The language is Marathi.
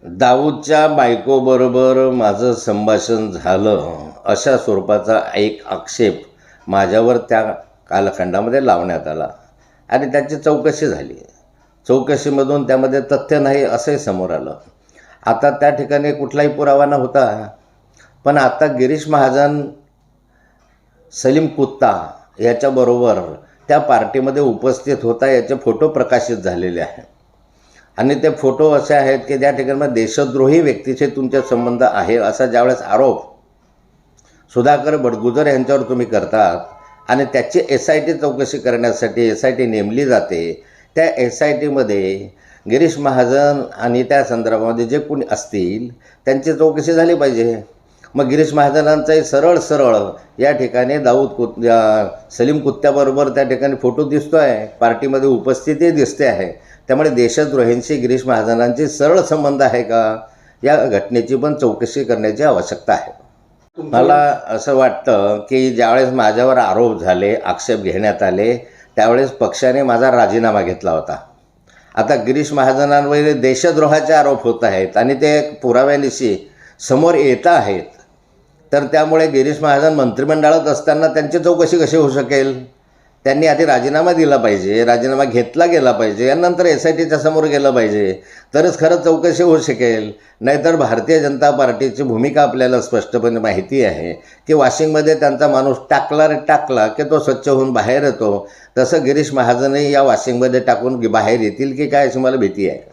दाऊदच्या बायकोबरोबर माझं संभाषण झालं अशा स्वरूपाचा एक आक्षेप माझ्यावर त्या कालखंडामध्ये लावण्यात आला आणि त्याची चौकशी झाली. चौकशीमधून त्यामध्ये तथ्य नाही असंही समोर आलं. आता त्या ठिकाणी कुठलाही पुरावा नव्हता, पण आता गिरीश महाजन, सलीम कुत्ता याच्याबरोबर त्या पार्टीमध्ये उपस्थित होता याचे फोटो प्रकाशित झालेले आहेत आणि ते फोटो असे आहेत की त्या ठिकाणी देशद्रोही व्यक्तीचे तुमचे संबंध आहे असा ज्यावेळेस आरोप सुधाकर बडगुजर यांच्यावर तुम्ही करतात आणि त्याची SIT चौकशी करण्यासाठी SIT नेमली जाते. त्या SITमध्ये गिरीश महाजन आणि त्या संदर्भामध्ये जे कोणी असतील त्यांची चौकशी झाली पाहिजे. मग गिरीश महाजनांचाही सरळ या ठिकाणी सलीम कुत्त्याबरोबर त्या ठिकाणी फोटो दिसतो आहे, पार्टीमध्ये उपस्थिती दिसते आहे. त्यामुळे देशद्रोहींशी गिरीश महाजनांची सरळ संबंध आहे का, या घटनेची पण चौकशी करण्याची आवश्यकता आहे. मला असं वाटतं की ज्यावेळेस माझ्यावर आरोप झाले, आक्षेप घेण्यात आले, त्यावेळेस पक्षाने माझा राजीनामा घेतला होता. आता गिरीश महाजनांवर देशद्रोहाचे आरोप होत आहेत आणि ते पुराव्यानिशी समोर येत आहेत, तर त्यामुळे गिरीश महाजन मंत्रिमंडळात असताना त्यांची चौकशी कशी होऊ शकेल? त्यांनी आधी राजीनामा दिला पाहिजे, राजीनामा घेतला गेला पाहिजे, यानंतर SITच्या समोर गेलं पाहिजे, तरच खरं चौकशी होऊ शकेल. नाहीतर भारतीय जनता पार्टीची भूमिका आपल्याला स्पष्टपणे माहिती आहे की वाशिंगमध्ये त्यांचा माणूस टाकला की तो स्वच्छ होऊन बाहेर येतो. तसं गिरीश महाजनही या वाशिंगमध्ये टाकून बाहेर येतील की काय अशी मला भीती आहे.